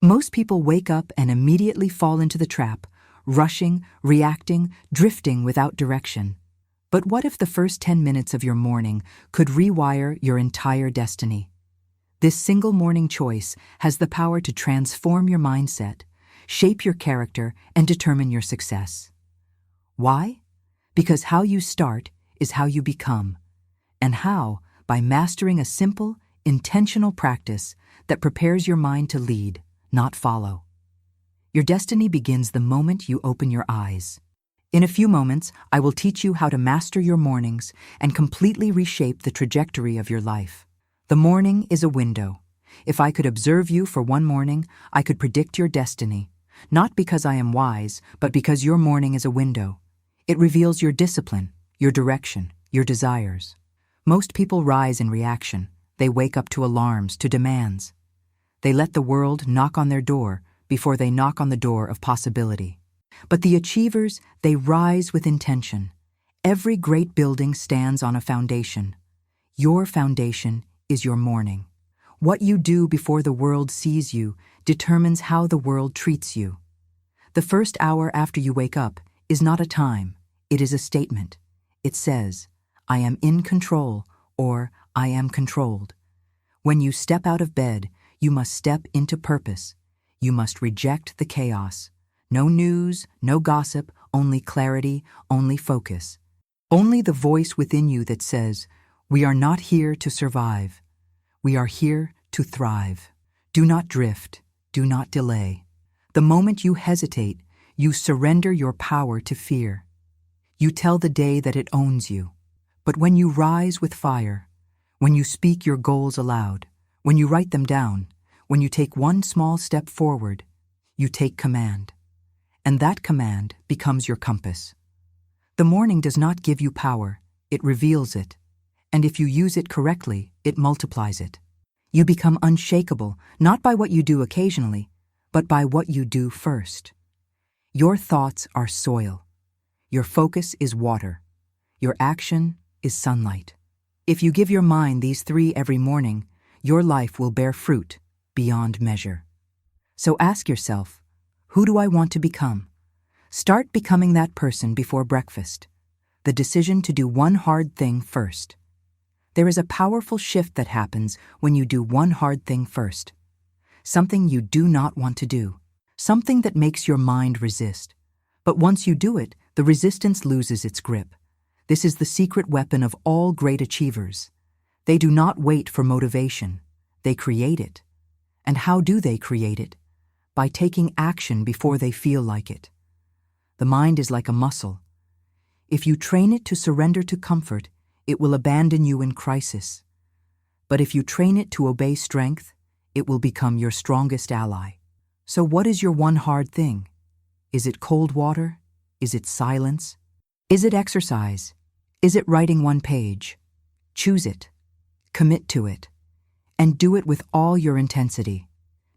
Most people wake up and immediately fall into the trap, rushing, reacting, drifting without direction. But what if the first 10 minutes of your morning could rewire your entire destiny? This single morning choice has the power to transform your mindset, shape your character, and determine your success. Why? Because how you start is how you become. And how? By mastering a simple, intentional practice that prepares your mind to lead, not follow. Your destiny begins the moment you open your eyes. In a few moments, I will teach you how to master your mornings and completely reshape the trajectory of your life. The morning is a window. If I could observe you for one morning, I could predict your destiny, not because I am wise, but because your morning is a window. It reveals your discipline, your direction, your desires. Most people rise in reaction. They wake up to alarms, to demands. They let the world knock on their door before they knock on the door of possibility. But the achievers, they rise with intention. Every great building stands on a foundation. Your foundation is your morning. What you do before the world sees you determines how the world treats you. The first hour after you wake up is not a time, it is a statement. It says, I am in control, or I am controlled. When you step out of bed, you must step into purpose. You must reject the chaos. No news, no gossip, only clarity, only focus. Only the voice within you that says, we are not here to survive. We are here to thrive. Do not drift. Do not delay. The moment you hesitate, you surrender your power to fear. You tell the day that it owns you. But when you rise with fire, when you speak your goals aloud, when you write them down, when you take one small step forward, you take command. And that command becomes your compass. The morning does not give you power, it reveals it. And if you use it correctly, it multiplies it. You become unshakable, not by what you do occasionally, but by what you do first. Your thoughts are soil. Your focus is water. Your action is sunlight. If you give your mind these 3 every morning, your life will bear fruit beyond measure. So ask yourself, who do I want to become? Start becoming that person before breakfast. The decision to do one hard thing first. There is a powerful shift that happens when you do one hard thing first. Something you do not want to do. Something that makes your mind resist. But once you do it, the resistance loses its grip. This is the secret weapon of all great achievers. They do not wait for motivation. They create it. And how do they create it? By taking action before they feel like it. The mind is like a muscle. If you train it to surrender to comfort, it will abandon you in crisis. But if you train it to obey strength, it will become your strongest ally. So what is your one hard thing? Is it cold water? Is it silence? Is it exercise? Is it writing one page? Choose it. Commit to it. And do it with all your intensity.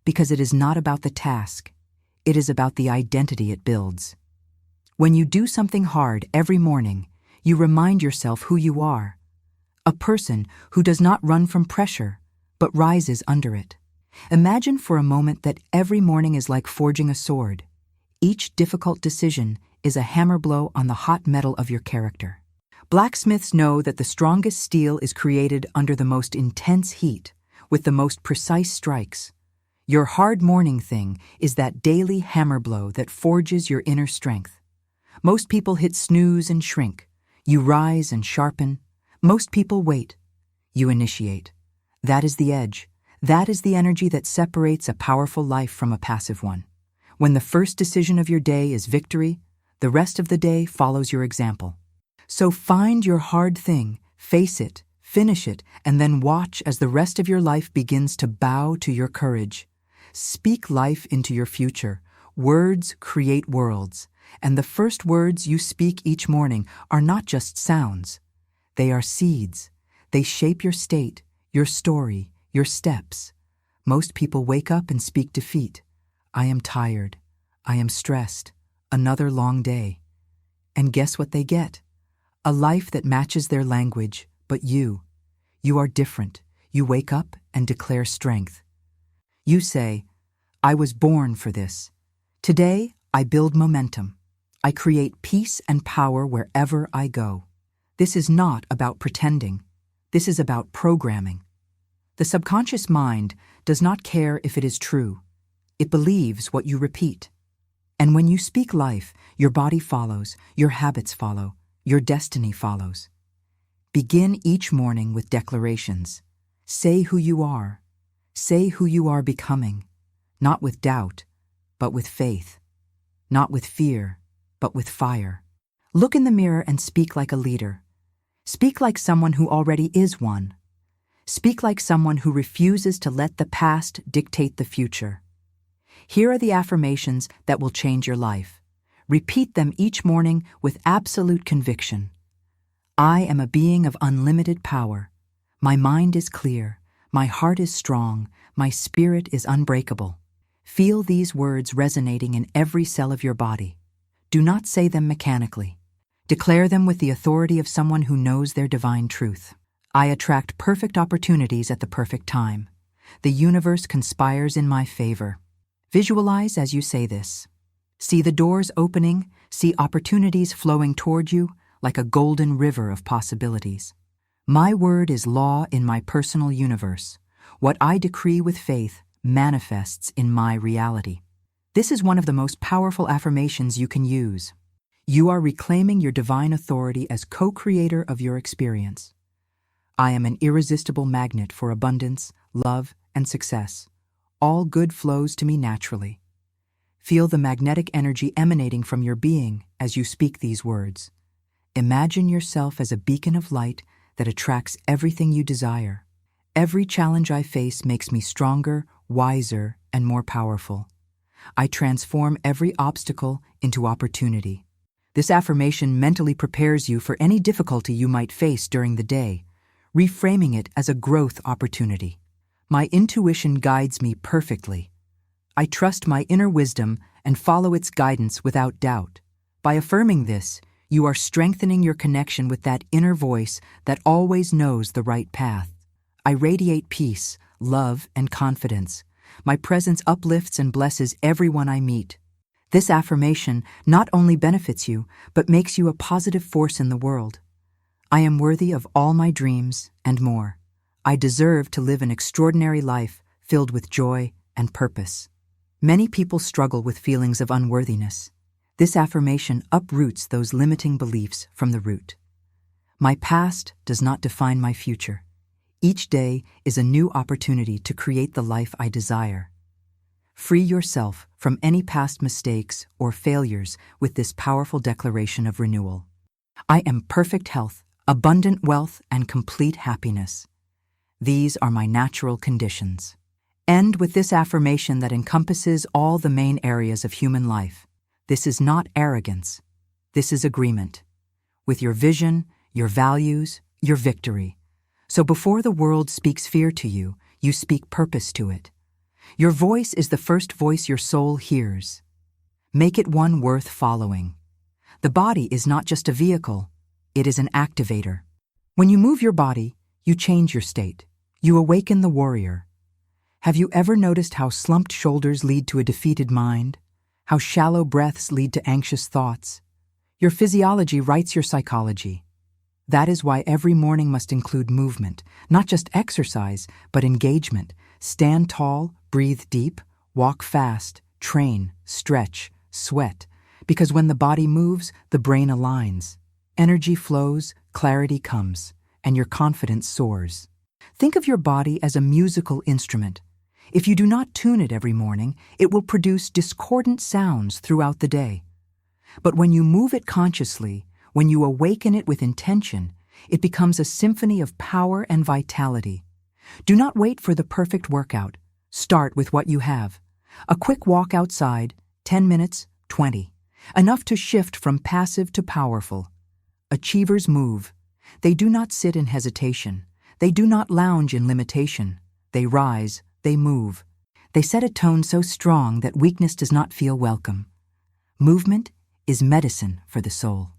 Because it is not about the task. It is about the identity it builds. When you do something hard every morning, you remind yourself who you are. A person who does not run from pressure, but rises under it. Imagine for a moment that every morning is like forging a sword. Each difficult decision is a hammer blow on the hot metal of your character. Blacksmiths know that the strongest steel is created under the most intense heat, with the most precise strikes. Your hard morning thing is that daily hammer blow that forges your inner strength. Most people hit snooze and shrink. You rise and sharpen. Most people wait. You initiate. That is the edge. That is the energy that separates a powerful life from a passive one. When the first decision of your day is victory, the rest of the day follows your example. So find your hard thing, face it, finish it, and then watch as the rest of your life begins to bow to your courage. Speak life into your future. Words create worlds. And the first words you speak each morning are not just sounds. They are seeds. They shape your state, your story, your steps. Most people wake up and speak defeat. I am tired. I am stressed. Another long day. And guess what they get? A life that matches their language, but you are different. You wake up and declare strength. You say, I was born for this. Today, I build momentum. I create peace and power wherever I go. This is not about pretending. This is about programming. The subconscious mind does not care if it is true. It believes what you repeat. And when you speak life, your body follows, your habits follow, your destiny follows. Begin each morning with declarations. Say who you are. Say who you are becoming, not with doubt, but with faith. Not with fear, but with fire. Look in the mirror and speak like a leader. Speak like someone who already is one. Speak like someone who refuses to let the past dictate the future. Here are the affirmations that will change your life. Repeat them each morning with absolute conviction. I am a being of unlimited power. My mind is clear. My heart is strong. My spirit is unbreakable. Feel these words resonating in every cell of your body. Do not say them mechanically. Declare them with the authority of someone who knows their divine truth. I attract perfect opportunities at the perfect time. The universe conspires in my favor. Visualize as you say this. See the doors opening, see opportunities flowing toward you like a golden river of possibilities. My word is law in my personal universe. What I decree with faith manifests in my reality. This is one of the most powerful affirmations you can use. You are reclaiming your divine authority as co-creator of your experience. I am an irresistible magnet for abundance, love, and success. All good flows to me naturally. Feel the magnetic energy emanating from your being as you speak these words. Imagine yourself as a beacon of light that attracts everything you desire. Every challenge I face makes me stronger, wiser, and more powerful. I transform every obstacle into opportunity. This affirmation mentally prepares you for any difficulty you might face during the day, reframing it as a growth opportunity. My intuition guides me perfectly. I trust my inner wisdom and follow its guidance without doubt. By affirming this, you are strengthening your connection with that inner voice that always knows the right path. I radiate peace, love, and confidence. My presence uplifts and blesses everyone I meet. This affirmation not only benefits you, but makes you a positive force in the world. I am worthy of all my dreams and more. I deserve to live an extraordinary life filled with joy and purpose. Many people struggle with feelings of unworthiness. This affirmation uproots those limiting beliefs from the root. My past does not define my future. Each day is a new opportunity to create the life I desire. Free yourself from any past mistakes or failures with this powerful declaration of renewal. I am perfect health, abundant wealth, and complete happiness. These are my natural conditions. End with this affirmation that encompasses all the main areas of human life. This is not arrogance. This is agreement with your vision, your values, your victory. So before the world speaks fear to you, you speak purpose to it. Your voice is the first voice your soul hears. Make it one worth following. The body is not just a vehicle, it is an activator. When you move your body, you change your state. You awaken the warrior. Have you ever noticed how slumped shoulders lead to a defeated mind? How shallow breaths lead to anxious thoughts? Your physiology writes your psychology. That is why every morning must include movement, not just exercise, but engagement. Stand tall, breathe deep, walk fast, train, stretch, sweat. Because when the body moves, the brain aligns. Energy flows, clarity comes, and your confidence soars. Think of your body as a musical instrument. If you do not tune it every morning, it will produce discordant sounds throughout the day. But when you move it consciously, when you awaken it with intention, it becomes a symphony of power and vitality. Do not wait for the perfect workout. Start with what you have. A quick walk outside, 10 minutes, 20. Enough to shift from passive to powerful. Achievers move. They do not sit in hesitation. They do not lounge in limitation. They rise, they move. They set a tone so strong that weakness does not feel welcome. Movement is medicine for the soul.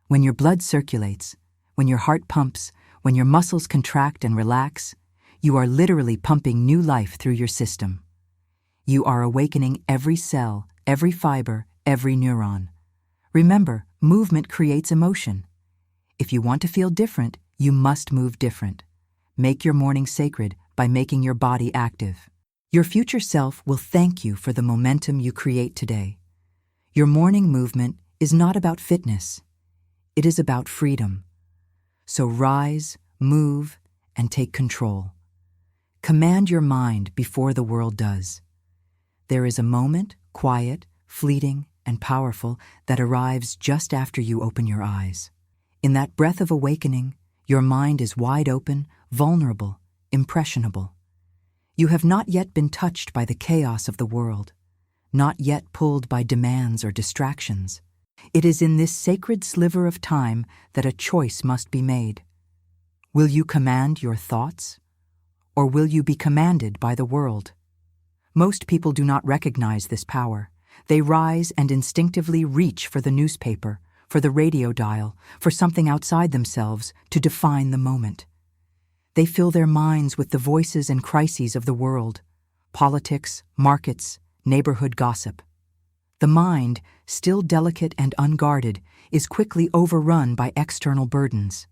When your blood circulates, when your heart pumps, when your muscles contract and relax, you are literally pumping new life through your system. You are awakening every cell, every fiber, every neuron. Remember, movement creates emotion. If you want to feel different, you must move different. Make your morning sacred by making your body active. Your future self will thank you for the momentum you create today. Your morning movement is not about fitness. It is about freedom. So rise, move, and take control. Command your mind before the world does. There is a moment, quiet, fleeting, and powerful, that arrives just after you open your eyes. In that breath of awakening, your mind is wide open, vulnerable, impressionable. You have not yet been touched by the chaos of the world, not yet pulled by demands or distractions. It is in this sacred sliver of time that a choice must be made. Will you command your thoughts, or will you be commanded by the world? Most people do not recognize this power. They rise and instinctively reach for the newspaper, for the radio dial, for something outside themselves to define the moment. They fill their minds with the voices and crises of the world, politics, markets, neighborhood gossip. The mind, still delicate and unguarded, is quickly overrun by external burdens.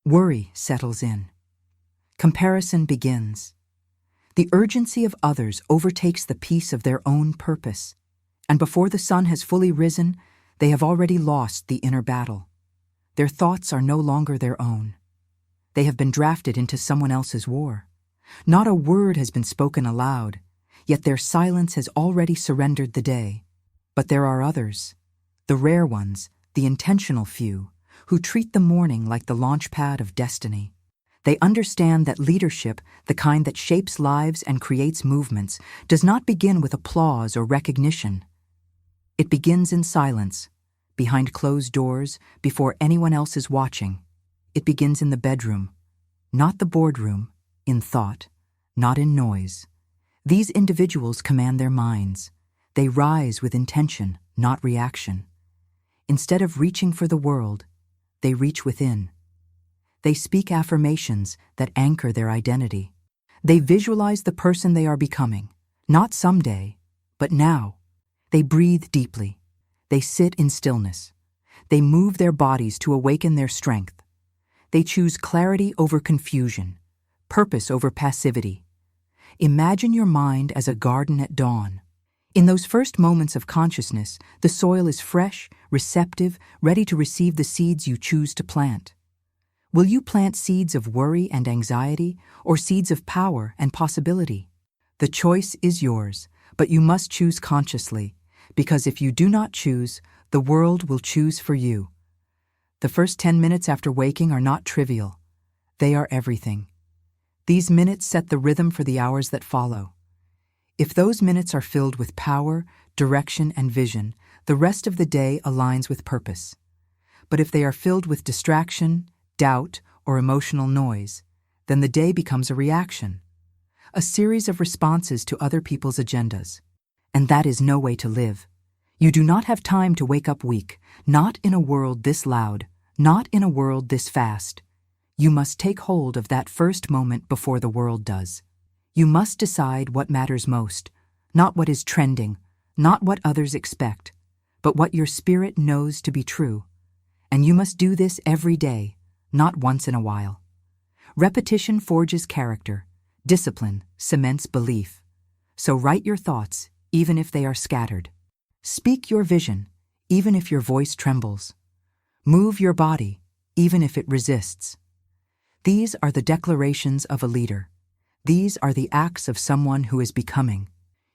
Worry settles in. Comparison begins. The urgency of others overtakes the peace of their own purpose, and before the sun has fully risen, they have already lost the inner battle. Their thoughts are no longer their own. They have been drafted into someone else's war. Not a word has been spoken aloud, yet their silence has already surrendered the day. But there are others, the rare ones, the intentional few, who treat the morning like the launch pad of destiny. They understand that leadership, the kind that shapes lives and creates movements, does not begin with applause or recognition. It begins in silence, behind closed doors, before anyone else is watching. It begins in the bedroom, not the boardroom, in thought, not in noise. These individuals command their minds. They rise with intention, not reaction. Instead of reaching for the world, they reach within. They speak affirmations that anchor their identity. They visualize the person they are becoming, not someday, but now. They breathe deeply. They sit in stillness. They move their bodies to awaken their strength. They choose clarity over confusion, purpose over passivity. Imagine your mind as a garden at dawn. In those first moments of consciousness, the soil is fresh, receptive, ready to receive the seeds you choose to plant. Will you plant seeds of worry and anxiety, or seeds of power and possibility? The choice is yours, but you must choose consciously, because if you do not choose, the world will choose for you. The first 10 minutes after waking are not trivial. They are everything. These minutes set the rhythm for the hours that follow. If those minutes are filled with power, direction, and vision, the rest of the day aligns with purpose. But if they are filled with distraction, doubt, or emotional noise, then the day becomes a reaction, a series of responses to other people's agendas. And that is no way to live. You do not have time to wake up weak, not in a world this loud, not in a world this fast. You must take hold of that first moment before the world does. You must decide what matters most, not what is trending, not what others expect, but what your spirit knows to be true. And you must do this every day, not once in a while. Repetition forges character. Discipline cements belief. So write your thoughts, even if they are scattered. Speak your vision, even if your voice trembles. Move your body, even if it resists. These are the declarations of a leader. These are the acts of someone who is becoming.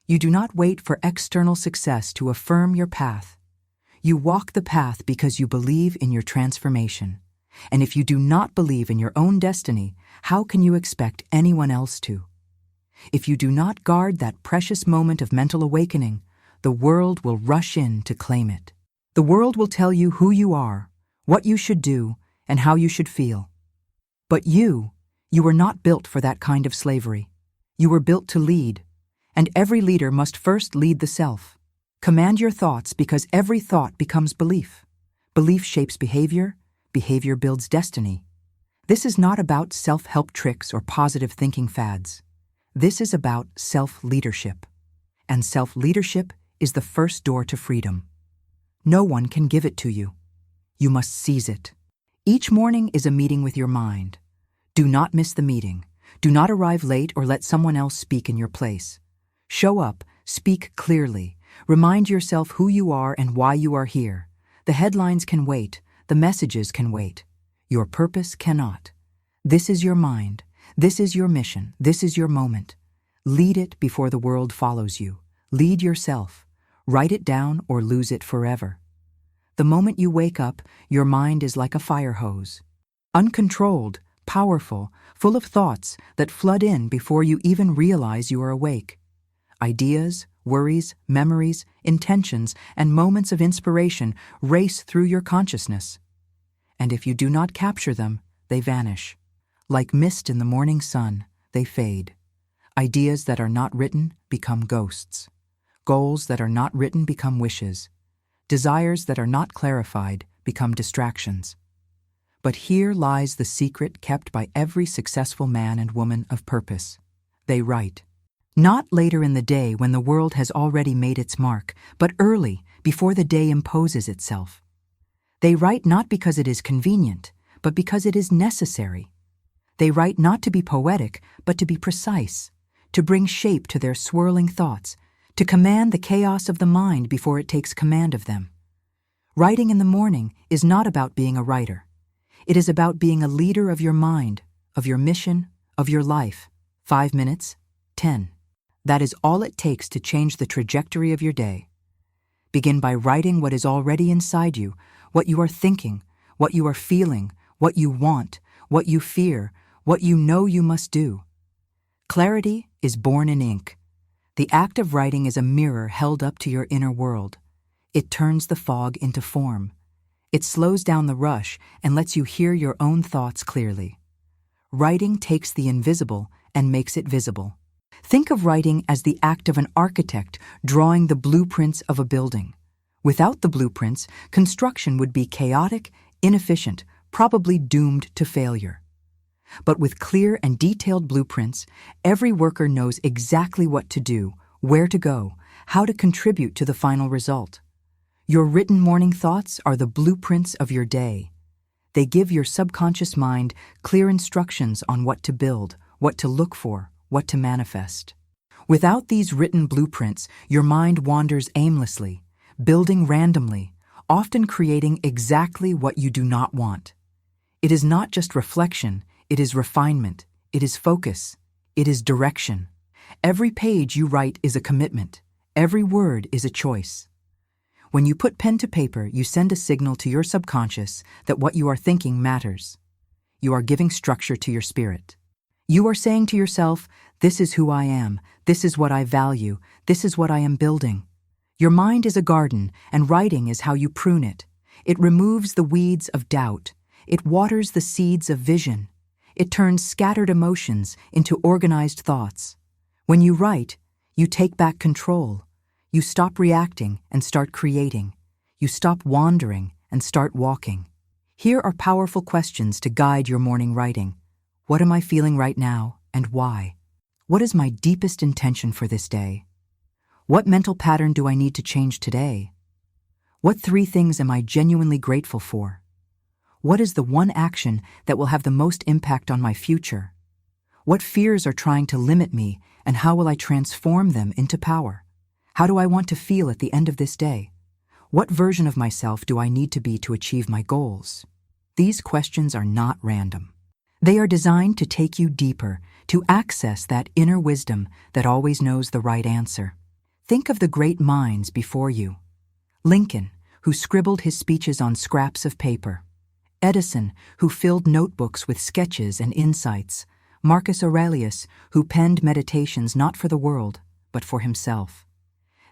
You do not wait for external success to affirm your path. You walk the path because you believe in your transformation. And if you do not believe in your own destiny, how can you expect anyone else to? If you do not guard that precious moment of mental awakening, the world will rush in to claim it. The world will tell you who you are, what you should do, and how you should feel. But you were not built for that kind of slavery. You were built to lead, and every leader must first lead the self. Command your thoughts because every thought becomes belief. Belief shapes behavior. Behavior builds destiny. This is not about self-help tricks or positive thinking fads. This is about self-leadership. And self-leadership is the first door to freedom. No one can give it to you. You must seize it. Each morning is a meeting with your mind. Do not miss the meeting. Do not arrive late or let someone else speak in your place. Show up, speak clearly. Remind yourself who you are and why you are here. The headlines can wait. The messages can wait. Your purpose cannot. This is your mind. This is your mission. This is your moment. Lead it before the world follows you. Lead yourself. Write it down or lose it forever. The moment you wake up, your mind is like a fire hose. Uncontrolled, powerful, full of thoughts that flood in before you even realize you are awake. Ideas, worries, memories, intentions, and moments of inspiration race through your consciousness. And if you do not capture them, they vanish. Like mist in the morning sun, they fade. Ideas that are not written become ghosts. Goals that are not written become wishes. Desires that are not clarified become distractions. But here lies the secret kept by every successful man and woman of purpose. They write. Not later in the day when the world has already made its mark, but early, before the day imposes itself. They write not because it is convenient, but because it is necessary. They write not to be poetic, but to be precise, to bring shape to their swirling thoughts, to command the chaos of the mind before it takes command of them. Writing in the morning is not about being a writer. It is about being a leader of your mind, of your mission, of your life. 5 minutes, 10. That is all it takes to change the trajectory of your day. Begin by writing what is already inside you, what you are thinking, what you are feeling, what you want, what you fear, what you know you must do. Clarity is born in ink. The act of writing is a mirror held up to your inner world. It turns the fog into form. It slows down the rush and lets you hear your own thoughts clearly. Writing takes the invisible and makes it visible. Think of writing as the act of an architect drawing the blueprints of a building. Without the blueprints, construction would be chaotic, inefficient, probably doomed to failure. But with clear and detailed blueprints, every worker knows exactly what to do, where to go, how to contribute to the final result. Your written morning thoughts are the blueprints of your day. They give your subconscious mind clear instructions on what to build, what to look for, what to manifest. Without these written blueprints, your mind wanders aimlessly, building randomly, often creating exactly what you do not want. It is not just reflection, it is refinement, it is focus, it is direction. Every page you write is a commitment. Every word is a choice. When you put pen to paper, you send a signal to your subconscious that what you are thinking matters. You are giving structure to your spirit. You are saying to yourself, this is who I am, this is what I value, this is what I am building. Your mind is a garden, and writing is how you prune it. It removes the weeds of doubt. It waters the seeds of vision. It turns scattered emotions into organized thoughts. When you write, you take back control. You stop reacting and start creating. You stop wandering and start walking. Here are powerful questions to guide your morning writing. What am I feeling right now, and why? What is my deepest intention for this day? What mental pattern do I need to change today? What 3 things am I genuinely grateful for? What is the one action that will have the most impact on my future? What fears are trying to limit me, and how will I transform them into power? How do I want to feel at the end of this day? What version of myself do I need to be to achieve my goals? These questions are not random. They are designed to take you deeper, to access that inner wisdom that always knows the right answer. Think of the great minds before you. Lincoln, who scribbled his speeches on scraps of paper. Edison, who filled notebooks with sketches and insights. Marcus Aurelius, who penned meditations not for the world, but for himself.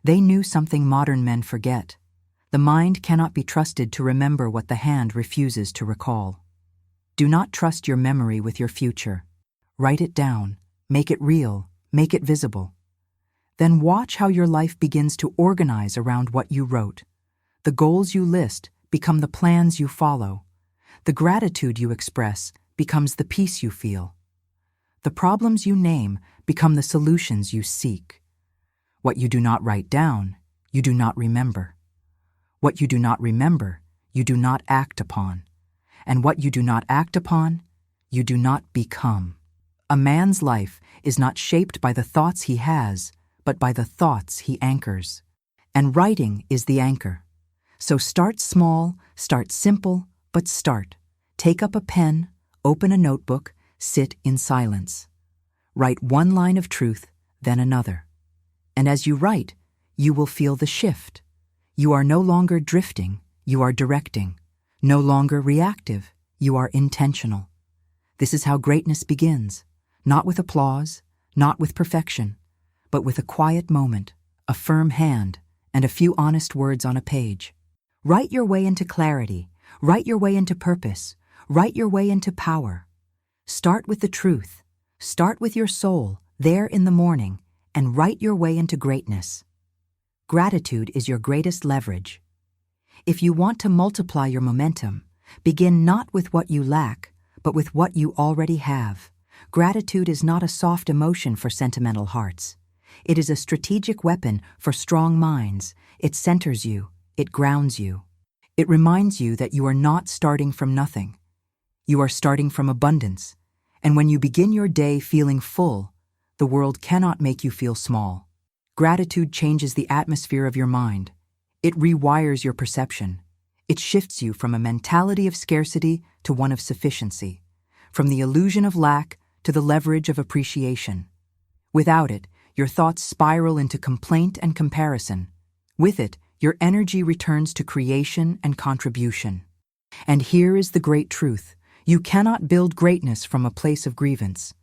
They knew something modern men forget. The mind cannot be trusted to remember what the hand refuses to recall. Do not trust your memory with your future. Write it down, make it real, make it visible. Then watch how your life begins to organize around what you wrote. The goals you list become the plans you follow. The gratitude you express becomes the peace you feel. The problems you name become the solutions you seek. What you do not write down, you do not remember. What you do not remember, you do not act upon. And what you do not act upon, you do not become. A man's life is not shaped by the thoughts he has, but by the thoughts he anchors. And writing is the anchor. So start small, start simple, but start. Take up a pen, open a notebook, sit in silence. Write one line of truth, then another. And as you write, you will feel the shift. You are no longer drifting, you are directing. No longer reactive, you are intentional. This is how greatness begins, not with applause, not with perfection, but with a quiet moment, a firm hand, and a few honest words on a page. Write your way into clarity, write your way into purpose, write your way into power. Start with the truth, start with your soul, there in the morning, and write your way into greatness. Gratitude is your greatest leverage. If you want to multiply your momentum, begin not with what you lack, but with what you already have. Gratitude is not a soft emotion for sentimental hearts. It is a strategic weapon for strong minds. It centers you. It grounds you. It reminds you that you are not starting from nothing. You are starting from abundance. And when you begin your day feeling full, the world cannot make you feel small. Gratitude changes the atmosphere of your mind. It rewires your perception. It shifts you from a mentality of scarcity to one of sufficiency, from the illusion of lack to the leverage of appreciation. Without it, your thoughts spiral into complaint and comparison. With it, your energy returns to creation and contribution. And here is the great truth. You cannot build greatness from a place of grievance.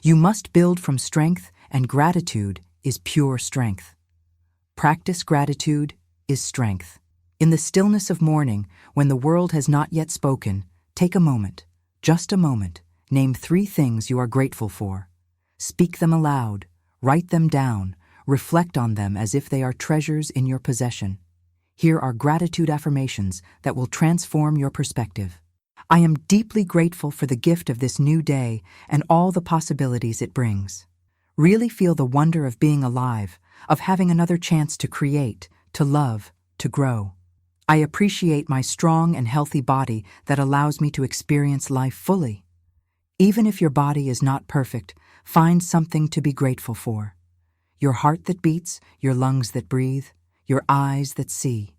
You must build from strength, and gratitude is pure strength. Practice gratitude is strength. In the stillness of morning, when the world has not yet spoken, take a moment, just a moment, name 3 things you are grateful for. Speak them aloud, write them down, reflect on them as if they are treasures in your possession. Here are gratitude affirmations that will transform your perspective. I am deeply grateful for the gift of this new day and all the possibilities it brings. Really feel the wonder of being alive, of having another chance to create, to love, to grow. I appreciate my strong and healthy body that allows me to experience life fully. Even if your body is not perfect, find something to be grateful for. Your heart that beats, your lungs that breathe, your eyes that see.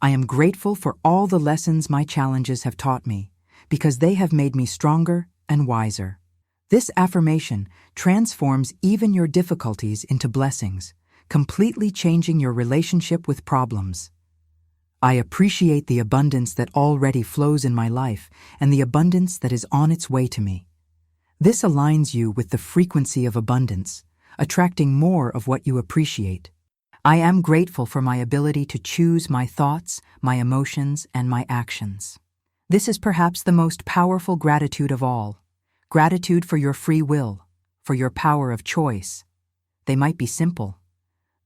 I am grateful for all the lessons my challenges have taught me, because they have made me stronger and wiser. This affirmation transforms even your difficulties into blessings, completely changing your relationship with problems. I appreciate the abundance that already flows in my life and the abundance that is on its way to me. This aligns you with the frequency of abundance, attracting more of what you appreciate. I am grateful for my ability to choose my thoughts, my emotions, and my actions. This is perhaps the most powerful gratitude of all. Gratitude for your free will, for your power of choice. They might be simple.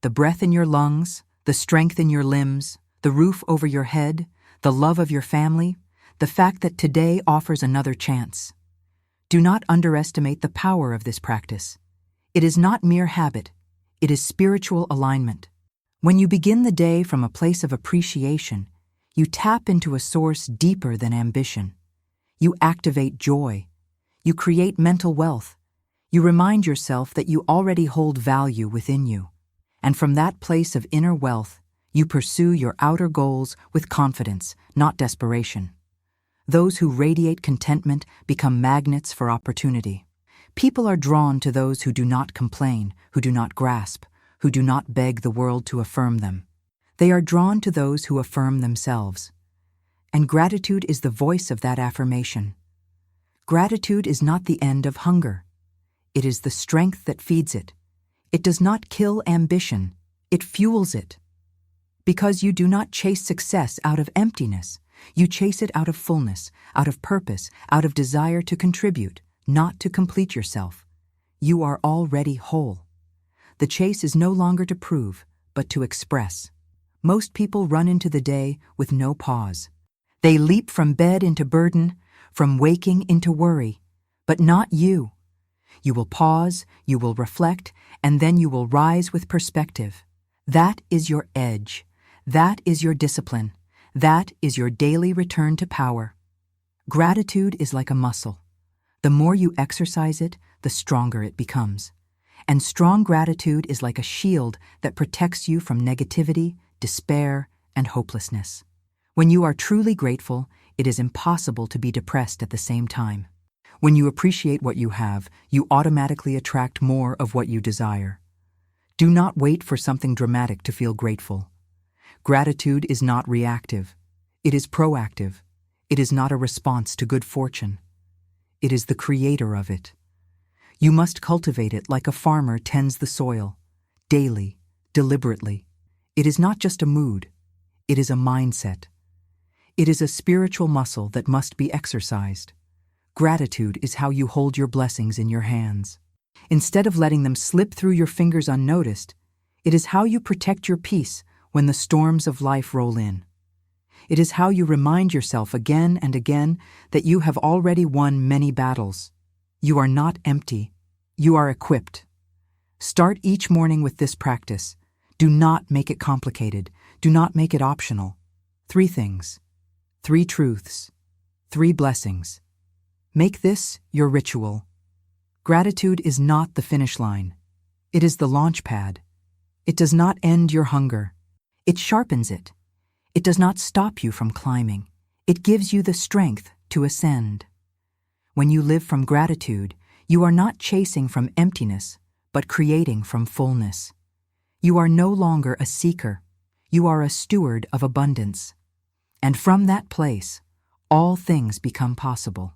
The breath in your lungs, the strength in your limbs, the roof over your head, the love of your family, the fact that today offers another chance. Do not underestimate the power of this practice. It is not mere habit. It is spiritual alignment. When you begin the day from a place of appreciation, you tap into a source deeper than ambition. You activate joy. You create mental wealth. You remind yourself that you already hold value within you. And from that place of inner wealth, you pursue your outer goals with confidence, not desperation. Those who radiate contentment become magnets for opportunity. People are drawn to those who do not complain, who do not grasp, who do not beg the world to affirm them. They are drawn to those who affirm themselves. And gratitude is the voice of that affirmation. Gratitude is not the end of hunger. It is the strength that feeds it. It does not kill ambition. It fuels it. Because you do not chase success out of emptiness. You chase it out of fullness, out of purpose, out of desire to contribute, not to complete yourself. You are already whole. The chase is no longer to prove, but to express. Most people run into the day with no pause. They leap from bed into burden, from waking into worry, but not you. You will pause, you will reflect, and then you will rise with perspective. That is your edge. That is your discipline. That is your daily return to power. Gratitude is like a muscle. The more you exercise it, the stronger it becomes. And strong gratitude is like a shield that protects you from negativity, despair, and hopelessness. When you are truly grateful, it is impossible to be depressed at the same time. When you appreciate what you have, you automatically attract more of what you desire. Do not wait for something dramatic to feel grateful. Gratitude is not reactive. It is proactive. It is not a response to good fortune. It is the creator of it. You must cultivate it like a farmer tends the soil, daily, deliberately. It is not just a mood. It is a mindset. It is a spiritual muscle that must be exercised. Gratitude is how you hold your blessings in your hands. Instead of letting them slip through your fingers unnoticed, it is how you protect your peace when the storms of life roll in. It is how you remind yourself again and again that you have already won many battles. You are not empty. You are equipped. Start each morning with this practice. Do not make it complicated. Do not make it optional. 3 things. 3 truths. 3 blessings. Make this your ritual. Gratitude is not the finish line. It is the launch pad. It does not end your hunger. It sharpens it. It does not stop you from climbing. It gives you the strength to ascend. When you live from gratitude, you are not chasing from emptiness, but creating from fullness. You are no longer a seeker. You are a steward of abundance. And from that place, all things become possible.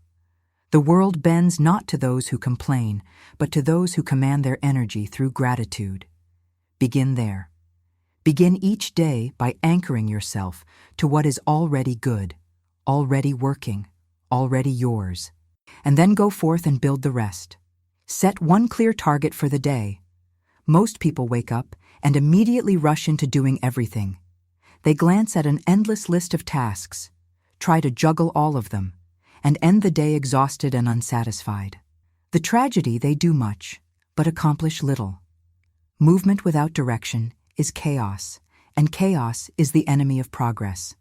The world bends not to those who complain, but to those who command their energy through gratitude. Begin there. Begin each day by anchoring yourself to what is already good, already working, already yours. And then go forth and build the rest. Set one clear target for the day. Most people wake up and immediately rush into doing everything. They glance at an endless list of tasks, try to juggle all of them, and end the day exhausted and unsatisfied. The tragedy: they do much, but accomplish little. Movement without direction is chaos, and chaos is the enemy of progress.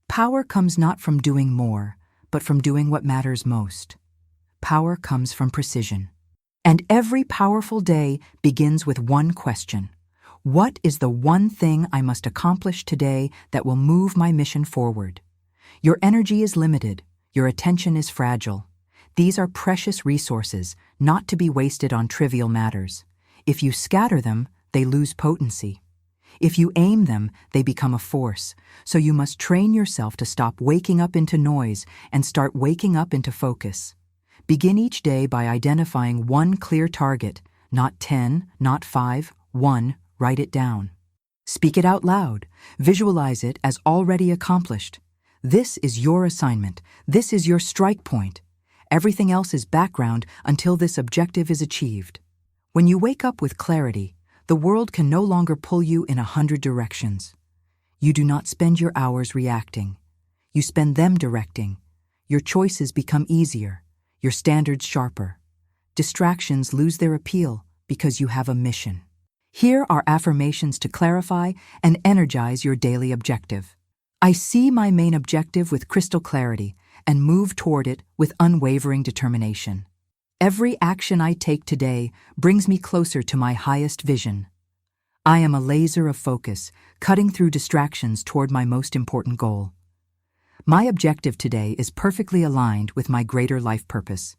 Power comes not from doing more, but from doing what matters most. Power comes from precision. And every powerful day begins with one question. What is the one thing I must accomplish today that will move my mission forward? Your energy is limited. Your attention is fragile. These are precious resources, not to be wasted on trivial matters. If you scatter them, they lose potency. If you aim them, they become a force. So you must train yourself to stop waking up into noise and start waking up into focus. Begin each day by identifying one clear target, not 10, not 5, 1. Write it down. Speak it out loud. Visualize it as already accomplished. This is your assignment. This is your strike point. Everything else is background until this objective is achieved. When you wake up with clarity, the world can no longer pull you in 100 directions. You do not spend your hours reacting. You spend them directing. Your choices become easier, your standards sharper. Distractions lose their appeal because you have a mission. Here are affirmations to clarify and energize your daily objective. I see my main objective with crystal clarity and move toward it with unwavering determination. Every action I take today brings me closer to my highest vision. I am a laser of focus, cutting through distractions toward my most important goal. My objective today is perfectly aligned with my greater life purpose.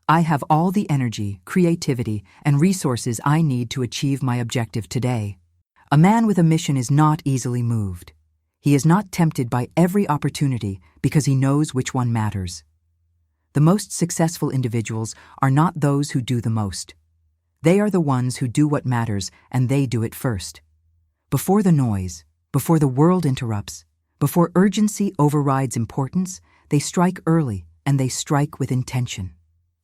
I have all the energy, creativity, and resources I need to achieve my objective today. A man with a mission is not easily moved. He is not tempted by every opportunity because he knows which one matters. The most successful individuals are not those who do the most. They are the ones who do what matters, and they do it first. Before the noise, before the world interrupts, before urgency overrides importance, they strike early, and they strike with intention.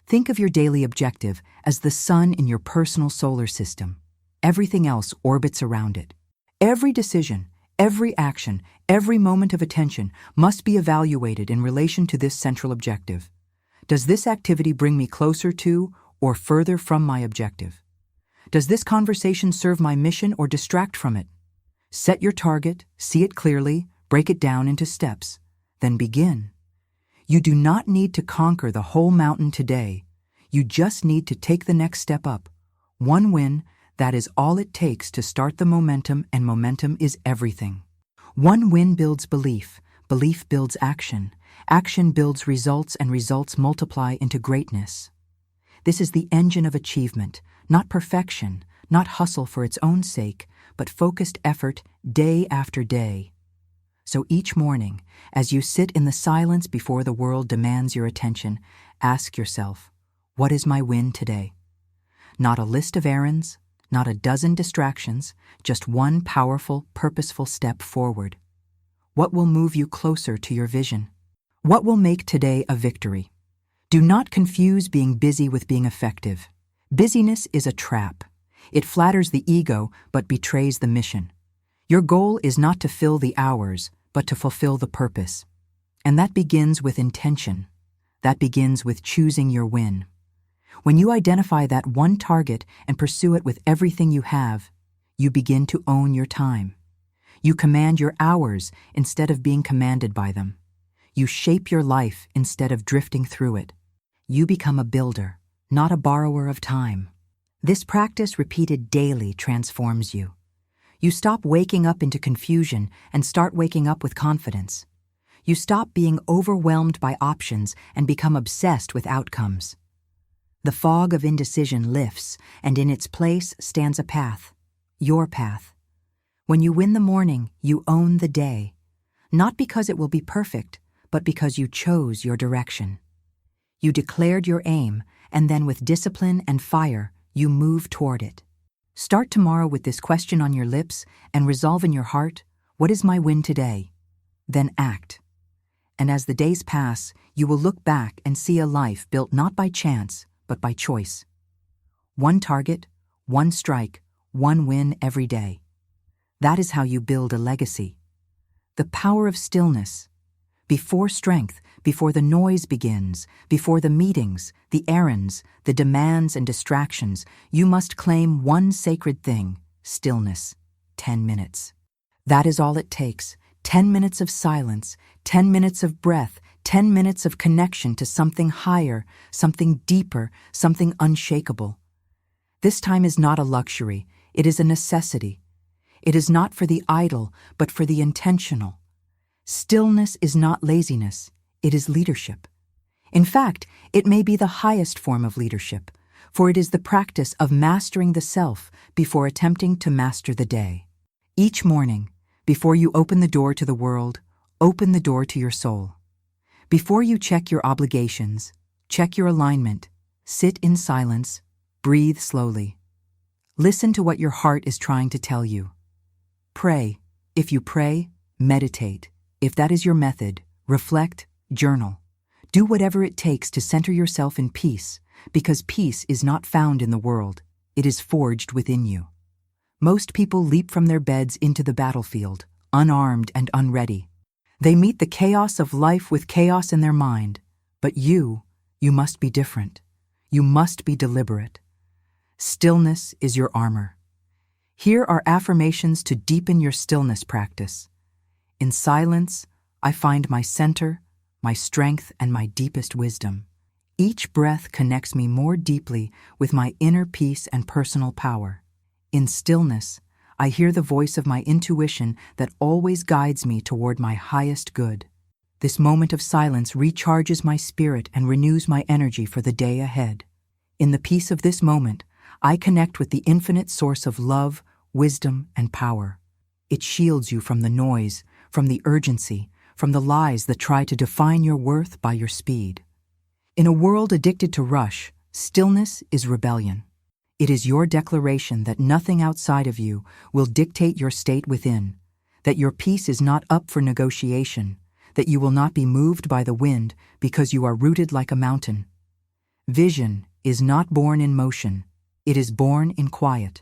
Think of your daily objective as the sun in your personal solar system. Everything else orbits around it. Every decision, every action, every moment of attention must be evaluated in relation to this central objective. Does this activity bring me closer to or further from my objective? Does this conversation serve my mission or distract from it? Set your target, see it clearly, break it down into steps. Then begin. You do not need to conquer the whole mountain today. You just need to take the next step up. One win, that is all it takes to start the momentum, and momentum is everything. One win builds belief. Belief builds action. Action builds results, and results multiply into greatness. This is the engine of achievement, not perfection, not hustle for its own sake, but focused effort day after day. So each morning, as you sit in the silence before the world demands your attention, ask yourself, what is my win today? Not a list of errands, not a dozen distractions, just one powerful, purposeful step forward. What will move you closer to your vision? What will make today a victory? Do not confuse being busy with being effective. Busyness is a trap. It flatters the ego but betrays the mission. Your goal is not to fill the hours, but to fulfill the purpose. And that begins with intention. That begins with choosing your win. When you identify that one target and pursue it with everything you have, you begin to own your time. You command your hours instead of being commanded by them. You shape your life instead of drifting through it. You become a builder, not a borrower of time. This practice repeated daily transforms you. You stop waking up into confusion and start waking up with confidence. You stop being overwhelmed by options and become obsessed with outcomes. The fog of indecision lifts, and in its place stands a path, your path. When you win the morning, you own the day, not because it will be perfect, but because you chose your direction. You declared your aim, and then with discipline and fire, you move toward it. Start tomorrow with this question on your lips and resolve in your heart, what is my win today? Then act. And as the days pass, you will look back and see a life built not by chance, but by choice. One target, one strike, one win every day. That is how you build a legacy. The power of stillness. Before strength, before the noise begins, before the meetings, the errands, the demands and distractions, you must claim one sacred thing, stillness. 10 minutes. That is all it takes. 10 minutes of silence, 10 minutes of breath, 10 minutes of connection to something higher, something deeper, something unshakable. This time is not a luxury, it is a necessity. It is not for the idle, but for the intentional. Stillness is not laziness, it is leadership. In fact, it may be the highest form of leadership, for it is the practice of mastering the self before attempting to master the day. Each morning, before you open the door to the world, open the door to your soul. Before you check your obligations, check your alignment, sit in silence, breathe slowly. Listen to what your heart is trying to tell you. Pray. If you pray, meditate. If that is your method, reflect, journal. Do whatever it takes to center yourself in peace, because peace is not found in the world, it is forged within you. Most people leap from their beds into the battlefield, unarmed and unready. They meet the chaos of life with chaos in their mind. But you must be different. You must be deliberate. Stillness is your armor. Here are affirmations to deepen your stillness practice. In silence, I find my center, my strength, and my deepest wisdom. Each breath connects me more deeply with my inner peace and personal power. In stillness, I hear the voice of my intuition that always guides me toward my highest good. This moment of silence recharges my spirit and renews my energy for the day ahead. In the peace of this moment, I connect with the infinite source of love, wisdom, and power. It shields you from the noise, from the urgency, from the lies that try to define your worth by your speed. In a world addicted to rush, stillness is rebellion. It is your declaration that nothing outside of you will dictate your state within, that your peace is not up for negotiation, that you will not be moved by the wind because you are rooted like a mountain. Vision is not born in motion, it is born in quiet.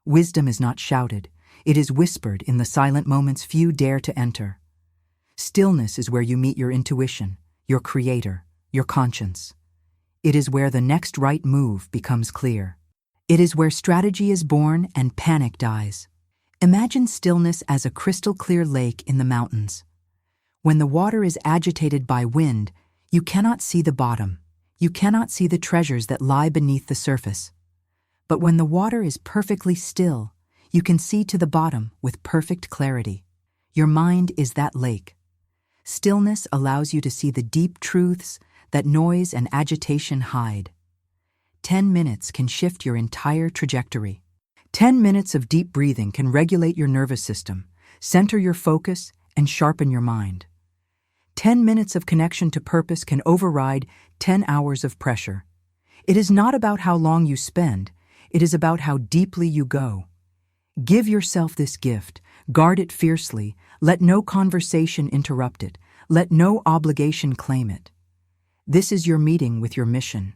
Wisdom is not shouted, it is whispered in the silent moments few dare to enter. Stillness is where you meet your intuition, your creator, your conscience. It is where the next right move becomes clear. It is where strategy is born and panic dies. Imagine stillness as a crystal-clear lake in the mountains. When the water is agitated by wind, you cannot see the bottom. You cannot see the treasures that lie beneath the surface. But when the water is perfectly still, you can see to the bottom with perfect clarity. Your mind is that lake. Stillness allows you to see the deep truths that noise and agitation hide. 10 minutes can shift your entire trajectory. 10 minutes of deep breathing can regulate your nervous system, center your focus, and sharpen your mind. 10 minutes of connection to purpose can override 10 hours of pressure. It is not about how long you spend, it is about how deeply you go. Give yourself this gift, guard it fiercely, let no conversation interrupt it, let no obligation claim it. This is your meeting with your mission.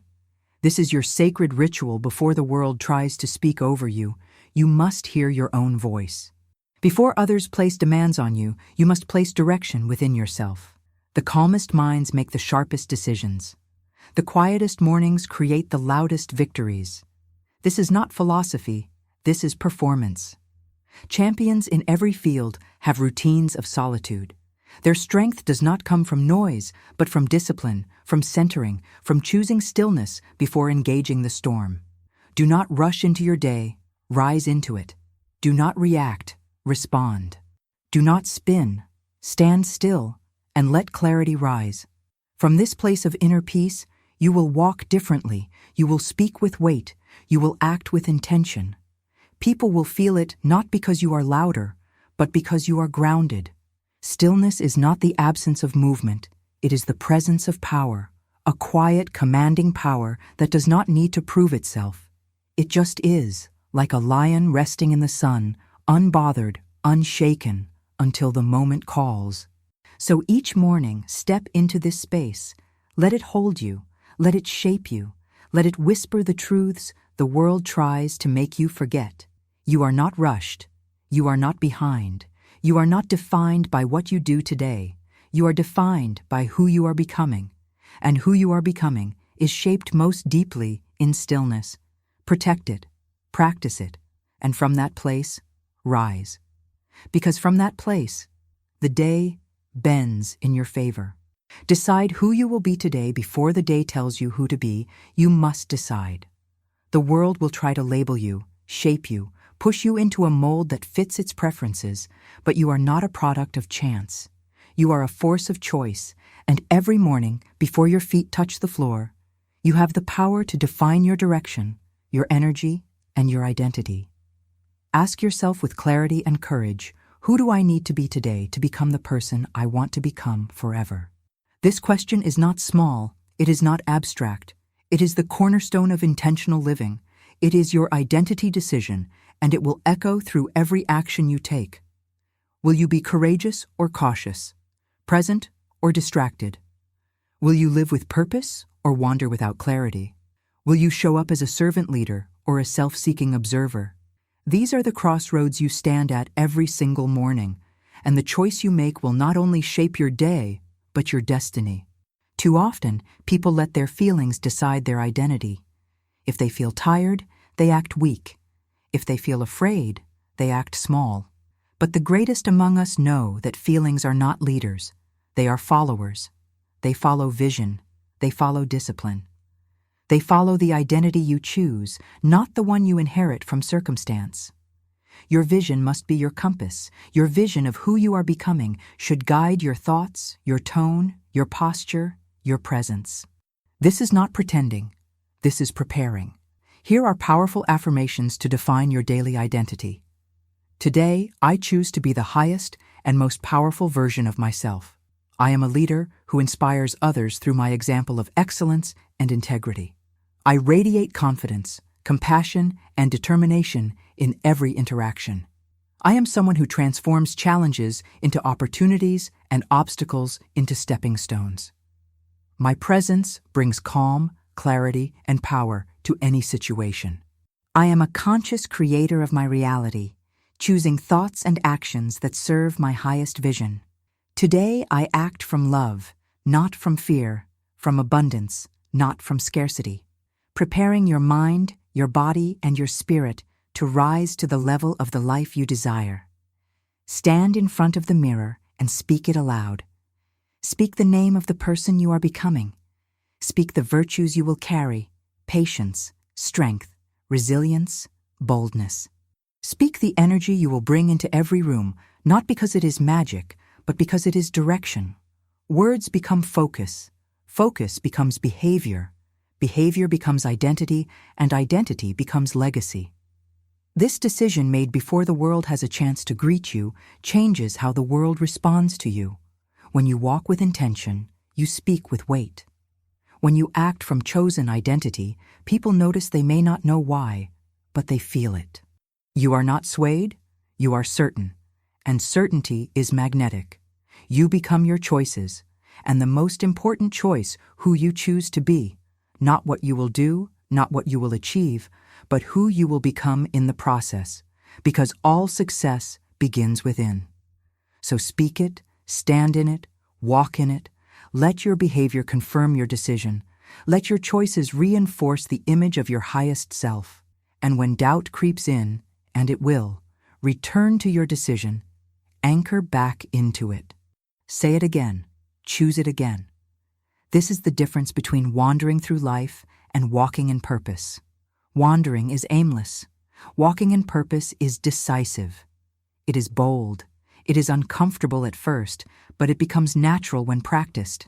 This is your sacred ritual before the world tries to speak over you. You must hear your own voice. Before others place demands on you, you must place direction within yourself. The calmest minds make the sharpest decisions. The quietest mornings create the loudest victories. This is not philosophy, this is performance. Champions in every field have routines of solitude. Their strength does not come from noise, but from discipline, from centering, from choosing stillness before engaging the storm. Do not rush into your day, rise into it. Do not react, respond. Do not spin, stand still, and let clarity rise. From this place of inner peace, you will walk differently, you will speak with weight, you will act with intention. People will feel it not because you are louder, but because you are grounded. Stillness is not the absence of movement, it is the presence of power, a quiet, commanding power that does not need to prove itself. It just is, like a lion resting in the sun, unbothered, unshaken, until the moment calls. So each morning, step into this space. Let it hold you, let it shape you, let it whisper the truths the world tries to make you forget. You are not rushed, you are not behind. You are not defined by what you do today. You are defined by who you are becoming. And who you are becoming is shaped most deeply in stillness. Protect it, practice it, and from that place, rise. Because from that place, the day bends in your favor. Decide who you will be today before the day tells you who to be. You must decide. The world will try to label you, shape you, push you into a mold that fits its preferences, but you are not a product of chance. You are a force of choice, and every morning, before your feet touch the floor, you have the power to define your direction, your energy, and your identity. Ask yourself with clarity and courage, who do I need to be today to become the person I want to become forever? This question is not small, it is not abstract. It is the cornerstone of intentional living. It is your identity decision, and it will echo through every action you take. Will you be courageous or cautious? Present or distracted? Will you live with purpose or wander without clarity? Will you show up as a servant leader or a self-seeking observer? These are the crossroads you stand at every single morning, and the choice you make will not only shape your day, but your destiny. Too often, people let their feelings decide their identity. If they feel tired, they act weak. If they feel afraid, they act small. But the greatest among us know that feelings are not leaders. They are followers. They follow vision. They follow discipline. They follow the identity you choose, not the one you inherit from circumstance. Your vision must be your compass. Your vision of who you are becoming should guide your thoughts, your tone, your posture, your presence. This is not pretending. This is preparing. Here are powerful affirmations to define your daily identity. Today, I choose to be the highest and most powerful version of myself. I am a leader who inspires others through my example of excellence and integrity. I radiate confidence, compassion, and determination in every interaction. I am someone who transforms challenges into opportunities and obstacles into stepping stones. My presence brings calm, clarity, and power to any situation. I am a conscious creator of my reality, choosing thoughts and actions that serve my highest vision. Today, I act from love, not from fear, from abundance, not from scarcity. Preparing your mind, your body, and your spirit to rise to the level of the life you desire. Stand in front of the mirror and speak it aloud. Speak the name of the person you are becoming. Speak the virtues you will carry: patience, strength, resilience, boldness. Speak the energy you will bring into every room, not because it is magic, but because it is direction. Words become focus. Focus becomes behavior. Behavior becomes identity, and identity becomes legacy. This decision made before the world has a chance to greet you changes how the world responds to you. When you walk with intention, you speak with weight. When you act from chosen identity, people notice they may not know why, but they feel it. You are not swayed, you are certain, and certainty is magnetic. You become your choices, and the most important choice, who you choose to be, not what you will do, not what you will achieve, but who you will become in the process, because all success begins within. So speak it, stand in it, walk in it. Let your behavior confirm your decision. Let your choices reinforce the image of your highest self. And when doubt creeps in, and it will, return to your decision, anchor back into it. Say it again, choose it again. This is the difference between wandering through life and walking in purpose. Wandering is aimless. Walking in purpose is decisive. It is bold. It is uncomfortable at first, but it becomes natural when practiced.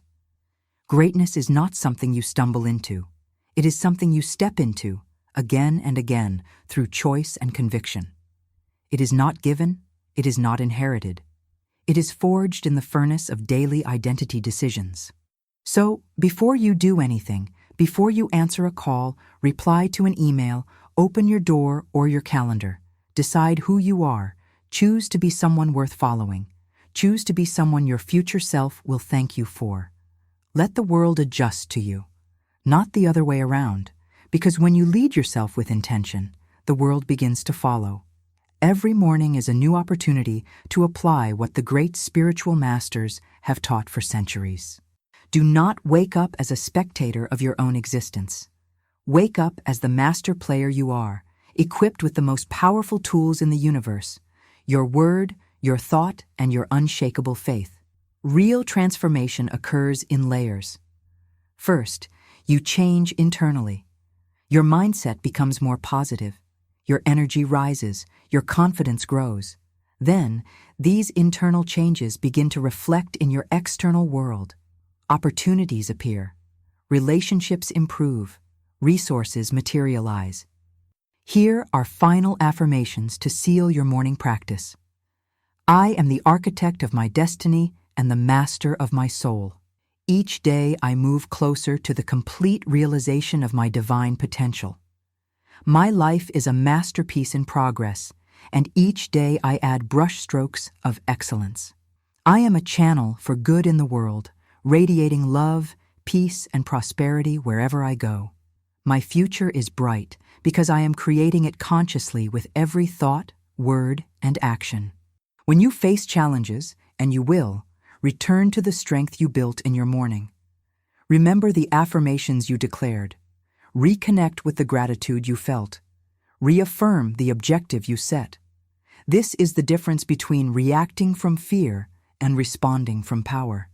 Greatness is not something you stumble into. It is something you step into, again and again, through choice and conviction. It is not given, it is not inherited. It is forged in the furnace of daily identity decisions. So, before you do anything, before you answer a call, reply to an email, open your door or your calendar, decide who you are, choose to be someone worth following, choose to be someone your future self will thank you for. Let the world adjust to you, not the other way around, because when you lead yourself with intention, the world begins to follow. Every morning is a new opportunity to apply what the great spiritual masters have taught for centuries. Do not wake up as a spectator of your own existence. Wake up as the master player you are, equipped with the most powerful tools in the universe: your word, your thought, and your unshakable faith. Real transformation occurs in layers. First, you change internally. Your mindset becomes more positive. Your energy rises, your confidence grows. Then, these internal changes begin to reflect in your external world. Opportunities appear. Relationships improve. Resources materialize. Here are final affirmations to seal your morning practice. I am the architect of my destiny and the master of my soul. Each day I move closer to the complete realization of my divine potential. My life is a masterpiece in progress, and each day I add brushstrokes of excellence. I am a channel for good in the world, radiating love, peace, and prosperity wherever I go. My future is bright because I am creating it consciously with every thought, word, and action. When you face challenges, and you will, return to the strength you built in your morning. Remember the affirmations you declared. Reconnect with the gratitude you felt. Reaffirm the objective you set. This is the difference between reacting from fear and responding from power.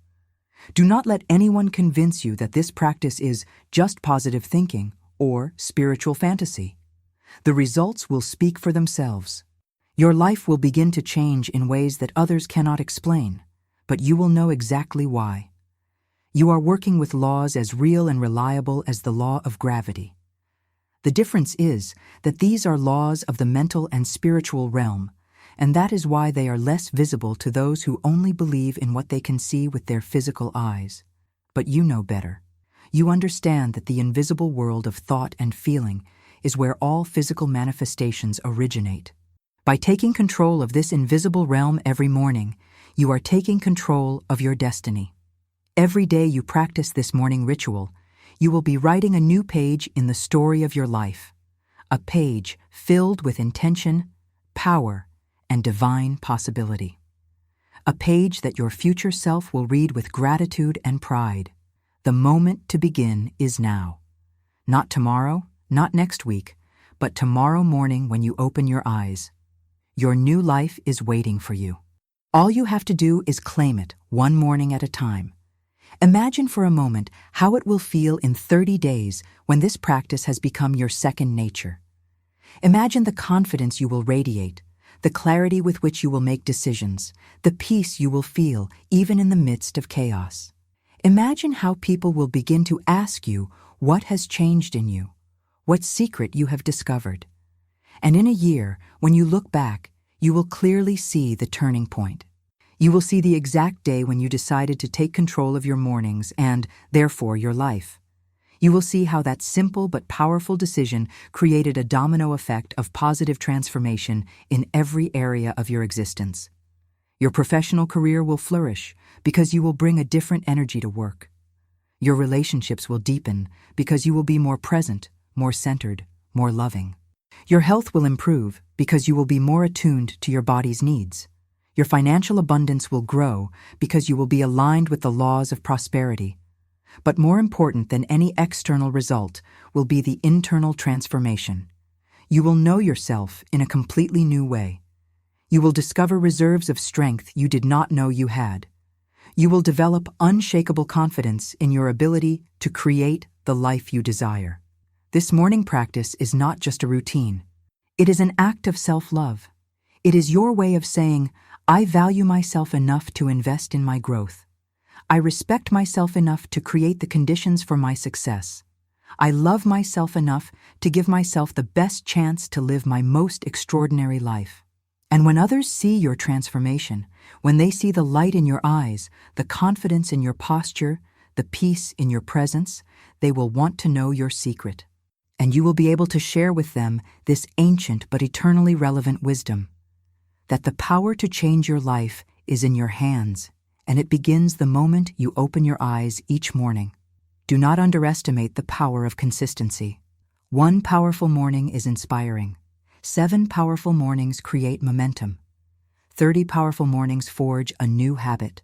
Do not let anyone convince you that this practice is just positive thinking or spiritual fantasy. The results will speak for themselves. Your life will begin to change in ways that others cannot explain, but you will know exactly why. You are working with laws as real and reliable as the law of gravity. The difference is that these are laws of the mental and spiritual realm, and that is why they are less visible to those who only believe in what they can see with their physical eyes. But you know better. You understand that the invisible world of thought and feeling is where all physical manifestations originate. By taking control of this invisible realm every morning, you are taking control of your destiny. Every day you practice this morning ritual, you will be writing a new page in the story of your life, a page filled with intention, power, and divine possibility. A page that your future self will read with gratitude and pride. The moment to begin is now. Not tomorrow, not next week, but tomorrow morning when you open your eyes, your new life is waiting for you. All you have to do is claim it, one morning at a time. Imagine for a moment how it will feel in 30 days when this practice has become your second nature. Imagine the confidence you will radiate, the clarity with which you will make decisions, the peace you will feel even in the midst of chaos. Imagine how people will begin to ask you what has changed in you, what secret you have discovered. And in a year, when you look back, you will clearly see the turning point. You will see the exact day when you decided to take control of your mornings and, therefore, your life. You will see how that simple but powerful decision created a domino effect of positive transformation in every area of your existence. Your professional career will flourish because you will bring a different energy to work. Your relationships will deepen because you will be more present, more centered, more loving. Your health will improve because you will be more attuned to your body's needs. Your financial abundance will grow because you will be aligned with the laws of prosperity. But more important than any external result will be the internal transformation. You will know yourself in a completely new way. You will discover reserves of strength you did not know you had. You will develop unshakable confidence in your ability to create the life you desire. This morning practice is not just a routine. It is an act of self-love. It is your way of saying, I value myself enough to invest in my growth. I respect myself enough to create the conditions for my success. I love myself enough to give myself the best chance to live my most extraordinary life. And when others see your transformation, when they see the light in your eyes, the confidence in your posture, the peace in your presence, they will want to know your secret. And you will be able to share with them this ancient but eternally relevant wisdom, that the power to change your life is in your hands, and it begins the moment you open your eyes each morning. Do not underestimate the power of consistency. 1 powerful morning is inspiring. 7 powerful mornings create momentum. 30 powerful mornings forge a new habit.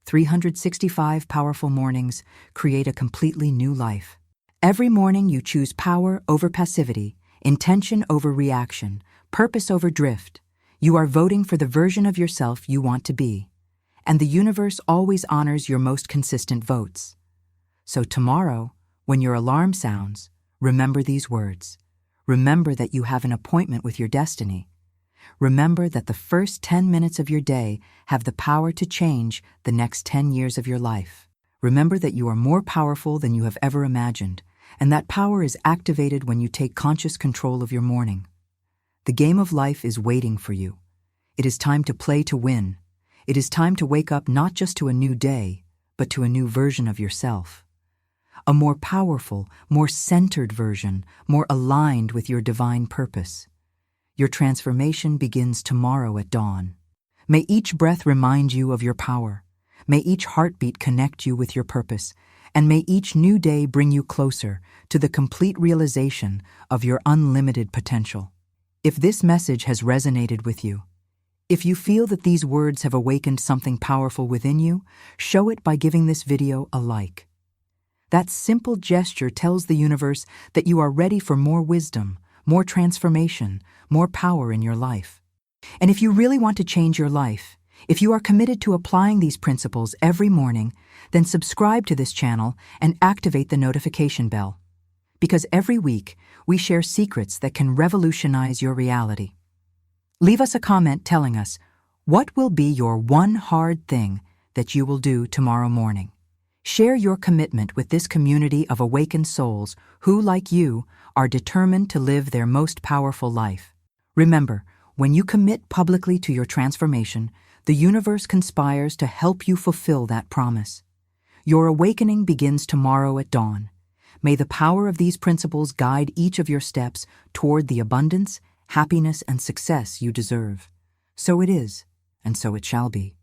365 powerful mornings create a completely new life. Every morning you choose power over passivity, intention over reaction, purpose over drift. You are voting for the version of yourself you want to be. And the universe always honors your most consistent votes. So tomorrow, when your alarm sounds, remember these words. Remember that you have an appointment with your destiny. Remember that the first 10 minutes of your day have the power to change the next 10 years of your life. Remember that you are more powerful than you have ever imagined, and that power is activated when you take conscious control of your morning. The game of life is waiting for you. It is time to play to win. It is time to wake up not just to a new day, but to a new version of yourself. A more powerful, more centered version, more aligned with your divine purpose. Your transformation begins tomorrow at dawn. May each breath remind you of your power. May each heartbeat connect you with your purpose. And may each new day bring you closer to the complete realization of your unlimited potential. If this message has resonated with you, if you feel that these words have awakened something powerful within you, show it by giving this video a like. That simple gesture tells the universe that you are ready for more wisdom, more transformation, more power in your life. And if you really want to change your life, if you are committed to applying these principles every morning, then subscribe to this channel and activate the notification bell. Because every week, we share secrets that can revolutionize your reality. Leave us a comment telling us, what will be your one hard thing that you will do tomorrow morning? Share your commitment with this community of awakened souls who, like you, are determined to live their most powerful life. Remember, when you commit publicly to your transformation, the universe conspires to help you fulfill that promise. Your awakening begins tomorrow at dawn. May the power of these principles guide each of your steps toward the abundance, happiness, and success you deserve. So it is, and so it shall be.